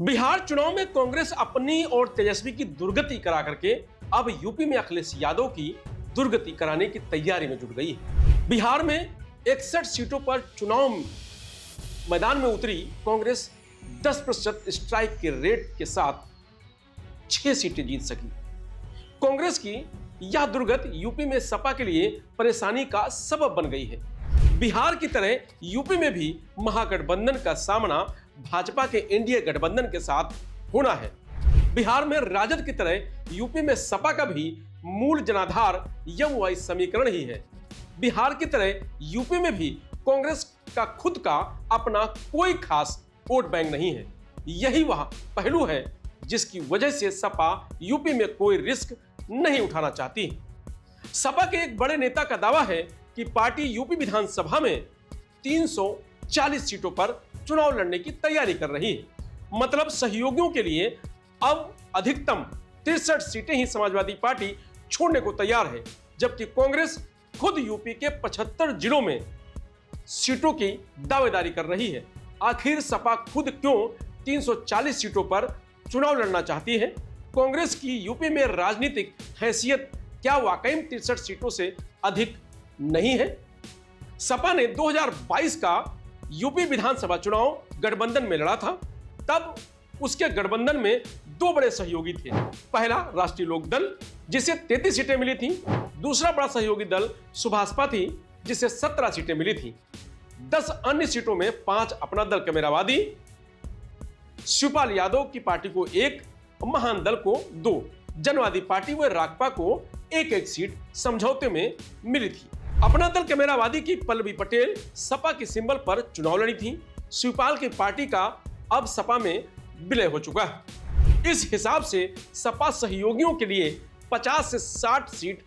बिहार चुनाव में कांग्रेस अपनी और तेजस्वी की दुर्गति करा करके अब यूपी में अखिलेश यादव की दुर्गति कराने की तैयारी में जुट गई है। बिहार में 61 सीटों पर चुनाव मैदान में उतरी कांग्रेस 10% स्ट्राइक के रेट के साथ 6 सीटें जीत सकी। कांग्रेस की यह दुर्गति यूपी में सपा के लिए परेशानी का सबब बन गई है। बिहार की तरह यूपी में भी महागठबंधन का सामना भाजपा के एनडीए गठबंधन के साथ होना है। बिहार में राजद की तरह यूपी में सपा का भी मूल जनाधार यमुनाई समीकरण ही है। बिहार की तरह यूपी में भी कांग्रेस का खुद का अपना कोई खास वोट बैंक नहीं है। यही वह पहलू है जिसकी वजह से सपा यूपी में कोई रिस्क नहीं उठाना चाहती। सपा के एक बड़े नेता का दावा है कि पार्टी यूपी विधानसभा में 340 सीटों पर चुनाव लड़ने की तैयारी कर रही है। मतलब सहयोगियों के लिए अब अधिकतम 63 सीटें ही समाजवादी पार्टी छोड़ने को तैयार है, जबकि कांग्रेस खुद यूपी के 75 जिलों में सीटों की दावेदारी कर रही है। आखिर सपा खुद क्यों 340 सीटों पर चुनाव लड़ना चाहती है? कांग्रेस की यूपी में राजनीतिक हैसियत क्या वाकई 63 सीटों से अधिक नहीं है? सपा ने 2022 का यूपी विधानसभा चुनाव गठबंधन में लड़ा था। तब उसके गठबंधन में 2 बड़े सहयोगी थे। पहला राष्ट्रीय लोक दल, जिसे 33 सीटें मिली थी। दूसरा बड़ा सहयोगी दल सुभाषपा थी, जिसे 17 सीटें मिली थी। 10 अन्य सीटों में 5 अपना दल कैमरावादी, शिवपाल यादव की पार्टी को 1, महान दल को 2, जनवादी पार्टी व राकपा को 1-1 सीट समझौते में मिली थी। अपना दल कैमरावादी की पल्लवी पटेल सपा के सिंबल पर चुनाव लड़ी थी। शिवपाल की पार्टी का अब सपा में विलय हो चुका है। इस हिसाब से सपा सहयोगियों के लिए 50 से 60 सीट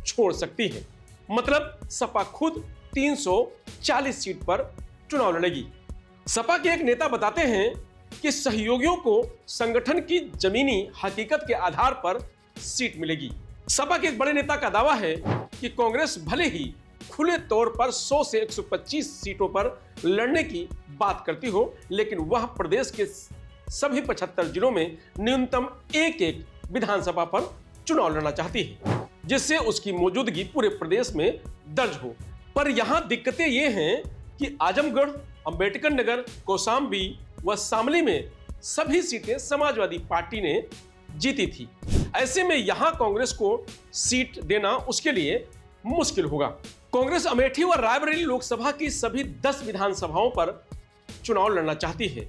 छोड़ सकती है। मतलब सपा खुद 340 सीट पर चुनाव लड़ेगी। सपा के एक नेता बताते हैं कि सहयोगियों को संगठन की जमीनी हकीकत के आधार पर सीट मिलेगी। सपा के एक बड़े नेता का दावा है कि कांग्रेस भले ही खुले तौर पर 100 से 125 सीटों पर लड़ने की बात करती हो, लेकिन वह प्रदेश के सभी 75 जिलों में न्यूनतम 1-1 विधानसभा पर चुनाव लड़ना चाहती है, जिससे उसकी मौजूदगी पूरे प्रदेश में दर्ज हो। पर यहां दिक्कतें ये हैं कि आजमगढ़, अंबेडकर नगर, कौशाम्बी व शामली में सभी सीटें समाजवादी पार्टी ने जीती थी। ऐसे में यहां कांग्रेस को सीट देना उसके लिए मुश्किल होगा। कांग्रेस अमेठी व रायबरेली लोकसभा की सभी 10 विधानसभाओं पर चुनाव लड़ना चाहती है।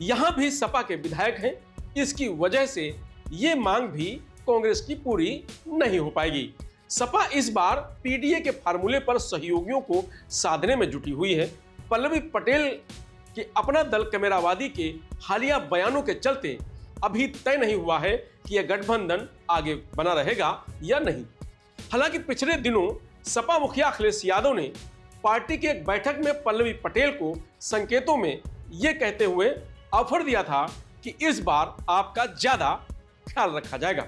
यहां भी सपा के विधायक हैं। इसकी वजह से ये मांग भी कांग्रेस की पूरी नहीं हो पाएगी। सपा इस बार पीडीए के फार्मूले पर सहयोगियों को साधने में जुटी हुई है। पल्लवी पटेल के अपना दल कैमरावादी के हालिया बयानों के चलते अभी तय नहीं हुआ है कि यह गठबंधन आगे बना रहेगा या नहीं। हालांकि पिछले दिनों सपा मुखिया अखिलेश यादव ने पार्टी की एक बैठक में पल्लवी पटेल को संकेतों में यह कहते हुए ऑफर दिया था कि इस बार आपका ज्यादा ख्याल रखा जाएगा।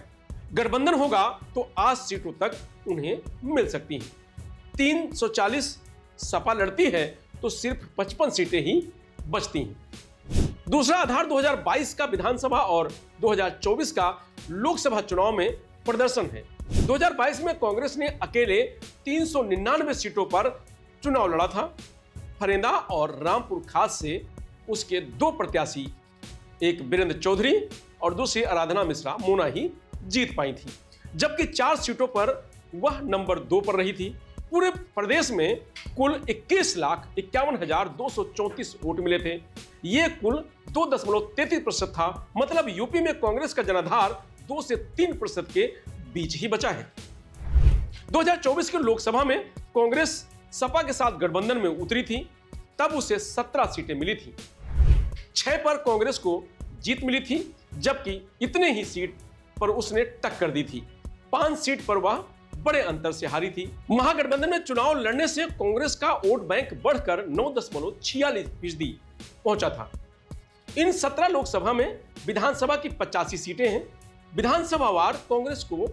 गठबंधन होगा तो 8 सीटों तक उन्हें मिल सकती हैं। 340 सपा लड़ती है तो सिर्फ 55 सीटें ही बचती हैं। दूसरा आधार 2022 का विधानसभा और 2024 का लोकसभा चुनाव में प्रदर्शन है। 2022 में कांग्रेस ने अकेले 399 सीटों पर चुनाव लड़ा था। फरेंदा और रामपुर खास से उसके 2 प्रत्याशी, एक वीरेंद्र चौधरी और दूसरी आराधना मिश्रा मोना ही जीत पाई थी, जबकि 4 सीटों पर वह नंबर 2 पर रही थी। पूरे प्रदेश में कुल 21,51,234 वोट मिले थे। ये कुल 2.33% था। मतलब यूपी में कांग्रेस का जनाधार 2 से 3% के बीच ही बचा है। 2024 के लोकसभा में कांग्रेस सपा के साथ गठबंधन में उतरी थी। तब उसे 17 सीटें मिली थी। 6 पर कांग्रेस को जीत मिली थी, जबकि इतने ही सीट पर उसने टक्कर दी थी। 5 सीट पर वह बड़े अंतर से हारी थी। महागठबंधन में चुनाव लड़ने से कांग्रेस का वोट बैंक बढ़कर 9.46% पहुंचा था। इन 17 लोकसभा में विधानसभा की 85 सीटें हैं। विधानसभावार कांग्रेस को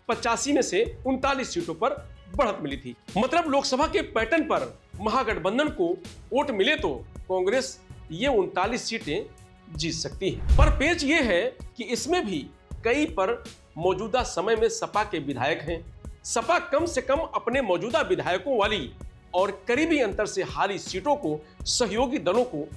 85 में से 39 सीटों पर बढ़त मिली थी। मतलब लोकसभा के पैटर्न पर महागठबंधन को वोट मिले तो कांग्रेस ये 39 सीटें जीत सकती है। पर पेच ये है कि इसमें भी कई पर मौजूदा समय में सपा के विधायक हैं। सपा कम से कम अपने मौजूदा विधायकों वाली और करीबी अंतर से हारी सीटों को सहयोगी दलों को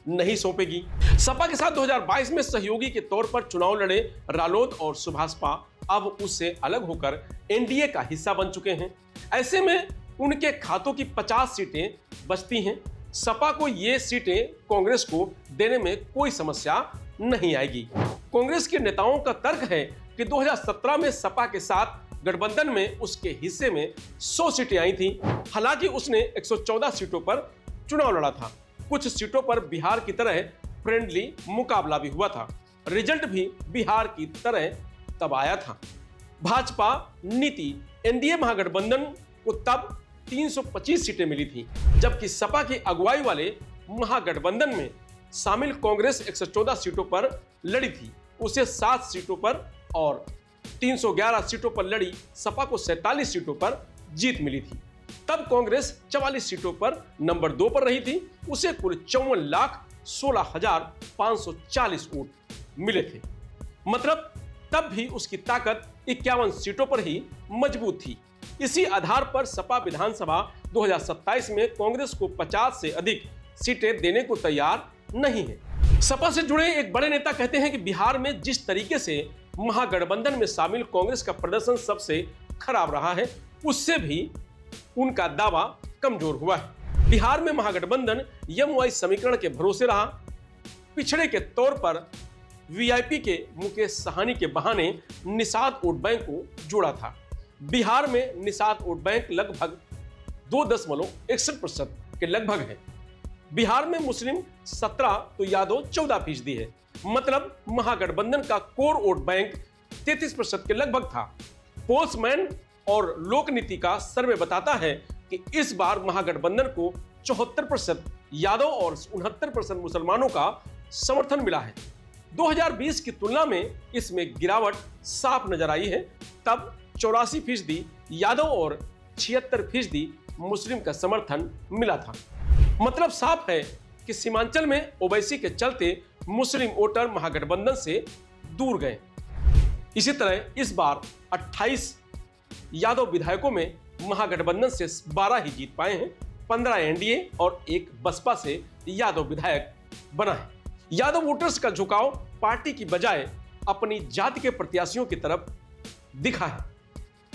नहीं सौंपेगी। सपा के साथ 2022 में सहयोगी के तौर पर चुनाव लड़े रालोद और सुभाषपा अब उससे अलग होकर एनडीए का हिस्सा बन चुके हैं। ऐसे में उनके खातों की 50 सीटें बचती हैं। सपा को ये सीटें कांग्रेस को देने में कोई समस्या नहीं आएगी। कांग्रेस के नेताओं का तर्क है कि 2017 में सपा के साथ गठबंधन में उसके हिस्से में 100 सीटें आई थी। हालांकि उसने 114 सीटों पर चुनाव लड़ा था। कुछ सीटों पर बिहार की तरह फ्रेंडली मुकाबला भी हुआ था। रिजल्ट भी बिहार की तरह तब आया था। भाजपा नीति एनडीए महागठबंधन को तब 325 सीटें मिली थी, जबकि सपा की अगुवाई वाले महागठबंधन में शामिल कांग्रेस 114 सीटों पर लड़ी थी। उसे 7 सीटों पर और 311 सीटों पर लड़ी सपा को 47 सीटों पर जीत मिली थी। तब कांग्रेस 44 सीटों पर नंबर 2 पर रही थी। उसे कुल 54,16,540 वोट मिले थे। मतलब तब भी उसकी ताकत 51 सीटों पर ही मजबूत थी। इसी आधार पर सपा विधानसभा 2027 में कांग्रेस को 50 से अधिक सीटें देने को तैयार नहीं है। सपा से जुड़े एक बड़े नेता कहते हैं कि बिहार में जिस तरीके से महागठबंधन में शामिल कांग्रेस का प्रदर्शन सबसे खराब रहा है, उससे भी उनका दावा कमजोर हुआ है। बिहार में महागठबंधन यमुनाई समीकरण के भरोसे रहा। पिछड़े के तौर पर वीआईपी के मुकेश साहनी के बहाने निषाद वोट बैंक को जोड़ा था। बिहार में निषाद वोट बैंक लगभग 2.61% के लगभग है। बिहार में मुस्लिम 17 तो यादव 14% है। मतलब महागठबंधन का कोर वोट बैंक 33% के लगभग था। पोल्समैन और लोकनीति का सर्वे बताता है कि इस बार महागठबंधन को 74% यादव और 69% मुसलमानों का समर्थन मिला है। 2020 की तुलना में इसमें गिरावट साफ नजर आई है। तब 84% यादव और 76% मुस्लिम का समर्थन मिला था। मतलब साफ है कि सीमांचल में ओवैसी के चलते मुस्लिम वोटर महागठबंधन से दूर गए। इसी तरह इस बार 28 यादव विधायकों में महागठबंधन से 12 ही जीत पाए हैं। 15 एनडीए और एक बसपा से यादव विधायक बना है। यादव वोटर्स का झुकाव पार्टी की बजाय अपनी जाति के प्रत्याशियों की तरफ दिखा है।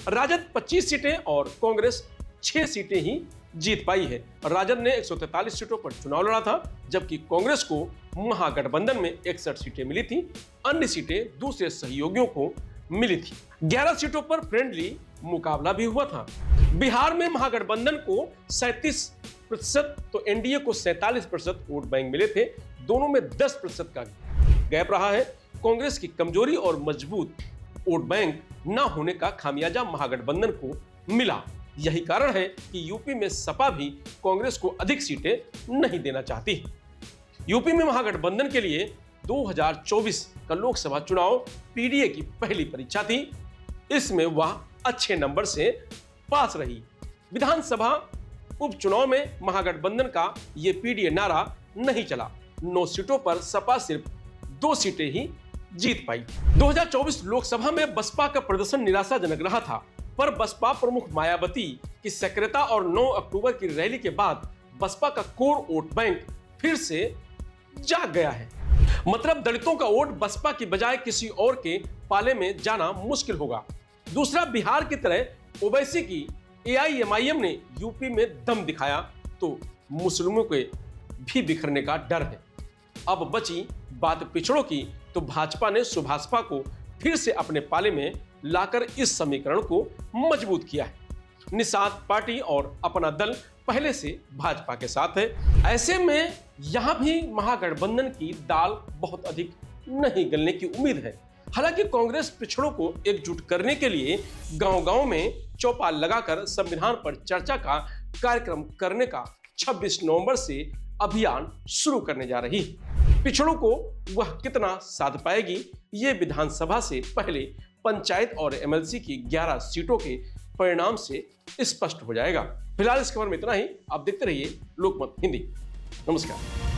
राजद 25 सीटें और कांग्रेस 6 सीटें ही जीत पाई है। राजद ने 143 सीटों पर चुनाव लड़ा था, जबकि कांग्रेस को महागठबंधन में 61 सीटें मिली थी। अन्य सीटें दूसरे सहयोगियों को मिली थी। 11 सीटों पर फ्रेंडली मुकाबला भी हुआ था। बिहार में महागठबंधन को 37% तो एनडीए को 47% वोट बैंक मिले थे। दोनों में 10% का गैप रहा है। कांग्रेस की कमजोरी और मजबूत वोट बैंक न होने का खामियाजा महागठबंधन को मिला। यही कारण है कि यूपी में सपा भी कांग्रेस को अधिक सीटें नहीं देना चाहती। यूपी में महागठबंधन के लिए 2024 का लोकसभा चुनाव पीडीए की पहली परीक्षा थी। इसमें वह अच्छे नंबर से पास रही। विधानसभा उपचुनाव में महागठबंधन का यह पीडीए नारा नहीं चला। 9 सीटों पर सपा सिर्फ 2 सीटें ही जीत पाई। 2024 लोकसभा में बसपा का प्रदर्शन निराशाजनक रहा था, पर बसपा प्रमुख मायावती की सक्रियता और 9 अक्टूबर की रैली के बाद बसपा का कोर वोट बैंक फिर से जाग गया है। मतलब दलितों का वोट बसपा की बजाय किसी और के पाले में जाना मुश्किल होगा। दूसरा, बिहार की तरह ओवैसी की एआईएमआईएम ने यूपी में दम दिखाया तो मुस्लिमों के भी बिखरने का डर है। अब बची बात पिछड़ों की, तो भाजपा ने सुभाषपा को फिर से अपने पाले में लाकर इस समीकरण को मजबूत किया है। निषाद पार्टी और अपना दल पहले से भाजपा के साथ है। ऐसे में यहां भी महागठबंधन की दाल बहुत अधिक नहीं गलने की उम्मीद है। हालांकि कांग्रेस पिछड़ों को एकजुट करने के लिए गांव-गांव में चौपाल लगाकर संविधान पर चर्चा का कार्यक्रम करने का 26 नवंबर से अभियान शुरू करने जा रही है। पिछड़ों को वह कितना साध पाएगी, ये विधानसभा से पहले पंचायत और एमएलसी की 11 सीटों के परिणाम से स्पष्ट हो जाएगा। फिलहाल इस खबर में इतना ही। आप देखते रहिए लोकमत हिंदी। नमस्कार।